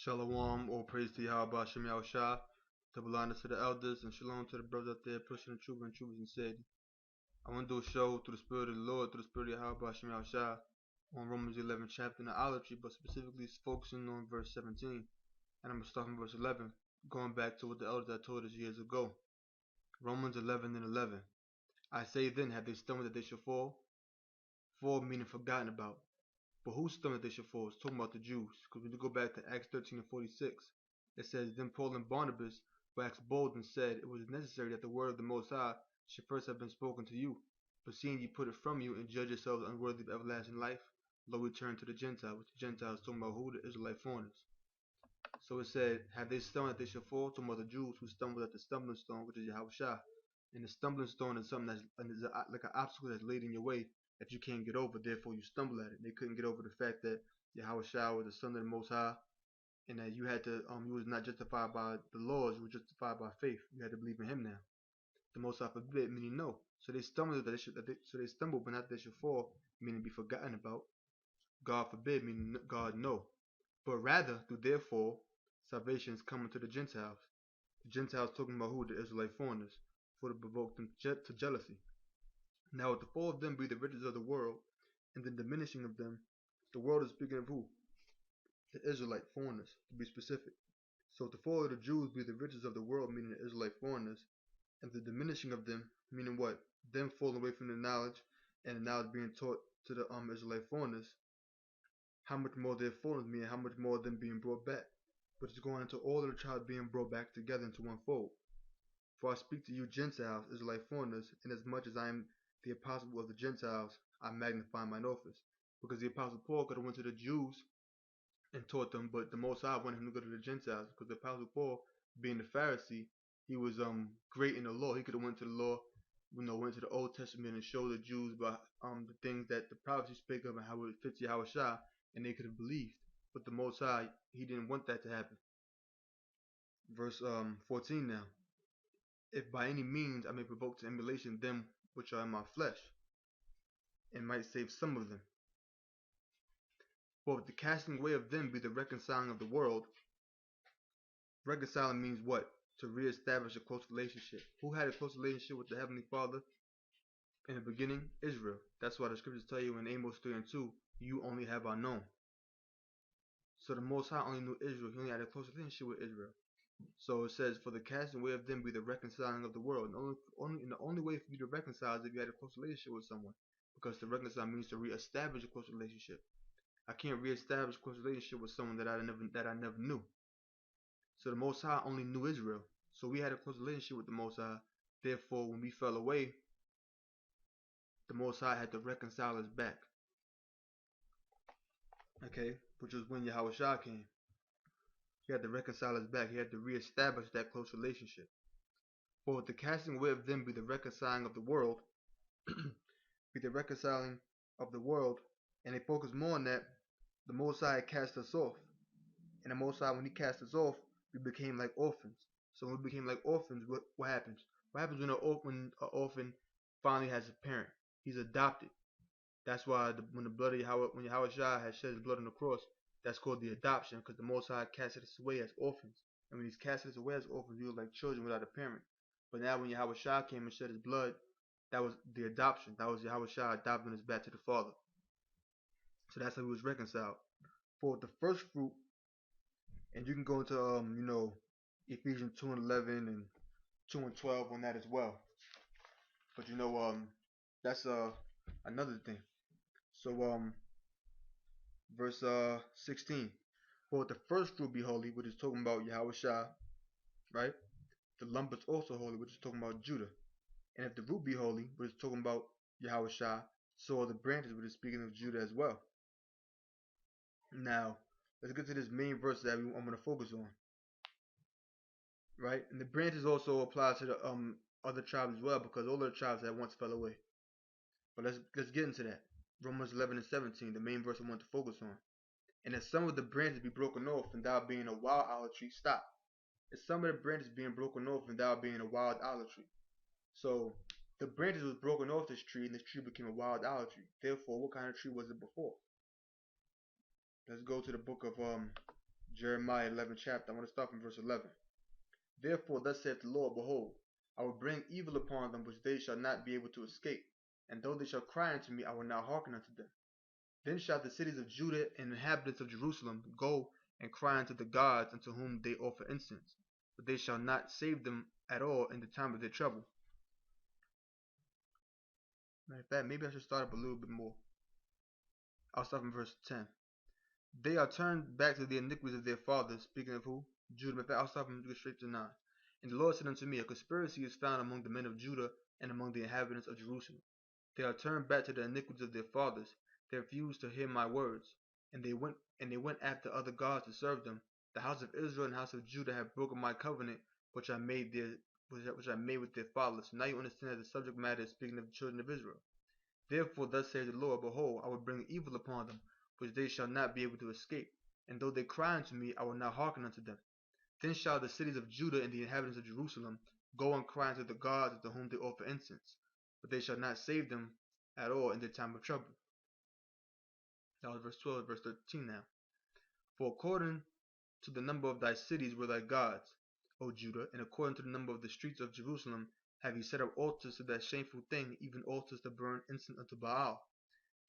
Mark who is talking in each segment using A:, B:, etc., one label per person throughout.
A: Shalom, all praise to Yahweh Shem Shah, double honor to the elders, and shalom to the brothers out there pushing the truth and truth and said. I want to do a show through the Spirit of the Lord, through the Spirit of Yahweh Shem Shah, on Romans 11 chapter in the idolatry, but specifically focusing on verse 17. And I'm going to start from verse 11, going back to what the elders had told us years ago. Romans 11 and 11. I say then, have they stumbled that they shall fall? Fall meaning forgotten about. But who stumbled that they should fall? It's talking about the Jews. Because when you go back to Acts 13 and 46, it says, Then Paul and Barnabas waxed bold and said, It was necessary that the word of the Most High should first have been spoken to you. But seeing ye put it from you and judge yourselves unworthy of everlasting life, lo, we turn to the Gentiles. Which the Gentiles talking about who? The Israelite foreigners. So it said, Have they stumbled that they should fall? Talking about the Jews who stumbled at the stumbling stone, which is Yahushua. And the stumbling stone is something that's like an obstacle that's laid in your way that you can't get over, therefore you stumble at it. They couldn't get over the fact that Yahushua was the Son of the Most High, and that you had to, you was not justified by the laws, you were justified by faith. You had to believe in Him now. The Most High forbid, meaning no. So they stumbled so they stumbled, but not that they should fall, meaning be forgotten about. God forbid, meaning God no. But rather, through their fall, salvation is coming to the Gentiles. The Gentiles talking about who? The Israelite foreigners, for to provoke them to jealousy. Now, if the fall of them be the riches of the world, and the diminishing of them, the world is speaking of who? The Israelite foreigners, to be specific. So, if the fall of the Jews be the riches of the world, meaning the Israelite foreigners, and the diminishing of them, meaning what? Them falling away from the knowledge, and the knowledge being taught to the Israelite foreigners, how much more their foreigners mean, how much more them being brought back. But it's going into all of the tribes being brought back together into one fold. For I speak to you Gentiles, Israelite foreigners, inasmuch as I am the apostle of the Gentiles, I magnify mine office. Because the apostle Paul could have went to the Jews and taught them, but the Most High wanted him to go to the Gentiles. Because the apostle Paul, being the Pharisee, he was great in the law. He could have went to the law, went to the Old Testament and showed the Jews about the things that the prophets spake of and how it fits Yahushua, and they could have believed. But the Most High, He didn't want that to happen. Verse 14 now. If by any means I may provoke to emulation them which are in my flesh, and might save some of them. For if the casting away of them be the reconciling of the world, reconciling means what? To reestablish a close relationship. Who had a close relationship with the Heavenly Father in the beginning? Israel. That's why the scriptures tell you in Amos 3 and 2, you only have I known. So the Most High only knew Israel. He only had a close relationship with Israel. So it says, for the casting away of them be the reconciling of the world. And the only way for you to reconcile is if you had a close relationship with someone. Because to reconcile means to reestablish a close relationship. I can't reestablish a close relationship with someone that I never knew. So the Most High only knew Israel. So we had a close relationship with the Most High. Therefore, when we fell away, the Most High had to reconcile us back. Okay, which was when Yahushua came. He had to reconcile us back. He had to reestablish that close relationship. For if the casting away of them be the reconciling of the world, be the reconciling of the world, and they focus more on that, the Most High cast us off. And the Most High, when He cast us off, we became like orphans. So when we became like orphans, what happens? What happens when an orphan finally has a parent? He's adopted. That's why when Yahushua has shed His blood on the cross, that's called the adoption, because the Most High casted us away as orphans. And when He's casted us away as orphans, we were like children without a parent. But now when Yahushua came and shed His blood, that was the adoption. That was Yahushua adopting us back to the Father. So that's how we was reconciled. For the first fruit, and you can go into Ephesians 2 and 11 and 2 and 12 on that as well. But that's another thing. So verse 16. For the first fruit be holy, which is talking about Yahushua, right? The lump is also holy, which is talking about Judah. And if the root be holy, which is talking about Yahushua, so are the branches, which is speaking of Judah as well. Now, let's get to this main verse that I'm going to focus on. Right? And the branches also apply to the other tribes as well, because all the tribes that once fell away. But let's get into that. Romans 11 and 17, the main verse I want to focus on. And if some of the branches be broken off, and thou being a wild olive tree, stop. If some of the branches being broken off, and thou being a wild olive tree. So the branches was broken off this tree, and this tree became a wild olive tree. Therefore, what kind of tree was it before? Let's go to the book of Jeremiah 11 chapter. I want to start from verse 11. Therefore, thus saith the Lord, behold, I will bring evil upon them which they shall not be able to escape. And though they shall cry unto me, I will not hearken unto them. Then shall the cities of Judah and inhabitants of Jerusalem go and cry unto the gods unto whom they offer incense, but they shall not save them at all in the time of their trouble. Matter of fact, maybe I should start up a little bit more. I'll start from verse 10. They are turned back to the iniquities of their fathers. Speaking of who? Judah. Matter of fact, I'll start from straight to 9. And the Lord said unto me, a conspiracy is found among the men of Judah and among the inhabitants of Jerusalem. They are turned back to the iniquities of their fathers. They refused to hear my words, and they went after other gods to serve them. The house of Israel and the house of Judah have broken my covenant, which I made with their fathers. So now you understand that the subject matter is speaking of the children of Israel. Therefore, thus saith the Lord, behold, I will bring evil upon them, which they shall not be able to escape. And though they cry unto me, I will not hearken unto them. Then shall the cities of Judah and the inhabitants of Jerusalem go and cry unto the gods unto whom they offer incense, but they shall not save them at all in their time of trouble. That was verse 12, verse 13 now. For according to the number of thy cities were thy gods, O Judah, and according to the number of the streets of Jerusalem have you set up altars to that shameful thing, even altars to burn incense unto Baal.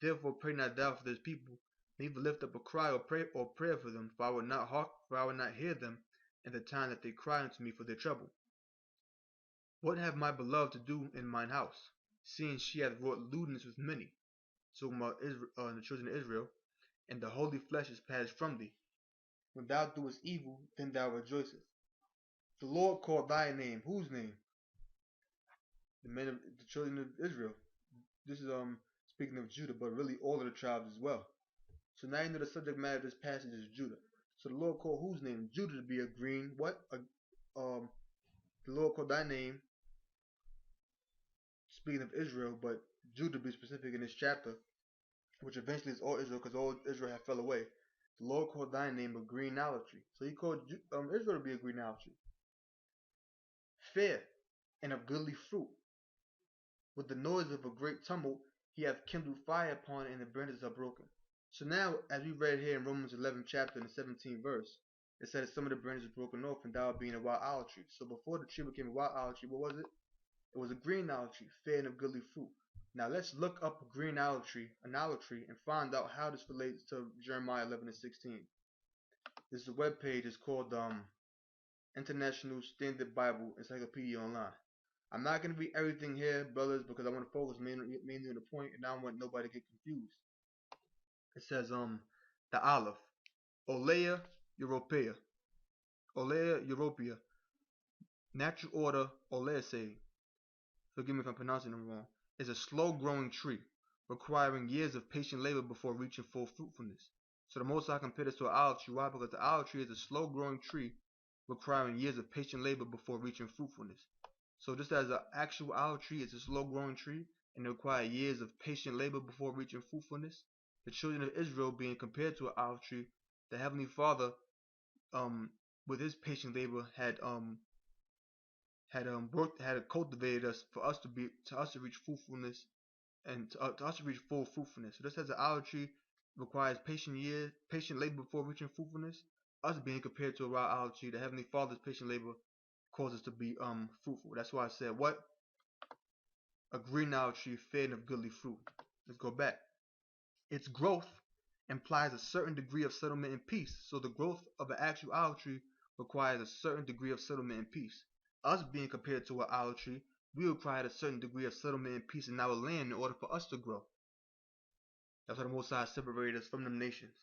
A: Therefore pray not thou for this people, neither lift up a cry or prayer for them, for I will not hear them in the time that they cry unto me for their trouble. What have my beloved to do in mine house, seeing she hath wrought lewdness with many? Talking about the children of Israel, and the holy flesh is passed from thee. When thou doest evil, then thou rejoicest. The Lord called thy name. Whose name? The children of Israel. This is speaking of Judah, but really all of the tribes as well. So now you know the subject matter of this passage is Judah. So the Lord called whose name? Judah to be a green. What? The Lord called thy name. Speaking of Israel, but Judah to be specific in this chapter, which eventually is all Israel, because all Israel have fell away. The Lord called thy name a green olive tree. So he called Israel to be a green olive tree. Fair and of goodly fruit. With the noise of a great tumult, he hath kindled fire upon it, and the branches are broken. So now, as we read here in Romans 11 chapter in the 17th verse, it says some of the branches are broken off, and thou being a wild olive tree. So before the tree became a wild olive tree, what was it? It was a green olive tree, fair and of goodly fruit. Now let's look up a green olive tree, and find out how this relates to Jeremiah 11 and 16. This is a web page. It's called International Standard Bible Encyclopedia Online. I'm not going to read everything here, brothers, because I want to focus mainly on the point, and I don't want nobody to get confused. It says the olive, Olea europea, natural order Oleaceae. Forgive me if I'm pronouncing them wrong. Is a slow-growing tree, requiring years of patient labor before reaching full fruitfulness. So the Most High compared this to an olive tree. Why? Because the olive tree is a slow-growing tree, requiring years of patient labor before reaching fruitfulness. So just as an actual olive tree is a slow-growing tree and requires years of patient labor before reaching fruitfulness, the children of Israel being compared to an olive tree, the Heavenly Father, with His patient labor, had cultivated us for us to reach fruitfulness and to us to reach full fruitfulness. So just as an olive tree requires patient labor before reaching fruitfulness, us being compared to a wild olive tree, the Heavenly Father's patient labor causes us to be fruitful. That's why I said what? A green olive tree fed of goodly fruit. Let's go back. Its growth implies a certain degree of settlement and peace. So the growth of an actual olive tree requires a certain degree of settlement and peace. Us being compared to an olive tree, we require a certain degree of settlement and peace in our land in order for us to grow. That's why the Most High separated us from them nations.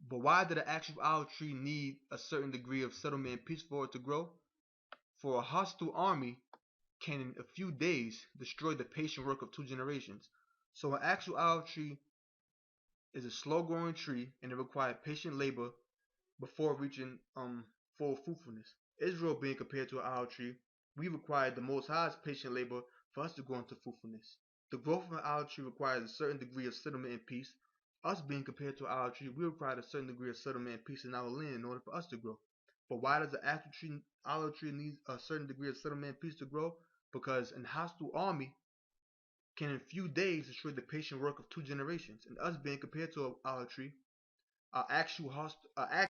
A: But why did an actual olive tree need a certain degree of settlement and peace for it to grow? For a hostile army can in a few days destroy the patient work of 2 generations. So an actual olive tree is a slow-growing tree, and it requires patient labor before reaching full fruitfulness. Israel being compared to an olive tree, we require the Most High's patient labor for us to grow into fruitfulness. The growth of an olive tree requires a certain degree of settlement and peace. Us being compared to an olive tree, we require a certain degree of settlement and peace in our land in order for us to grow. But why does the actual olive tree need a certain degree of settlement and peace to grow? Because an hostile army can in few days destroy the patient work of 2 generations. And us being compared to an olive tree, a actual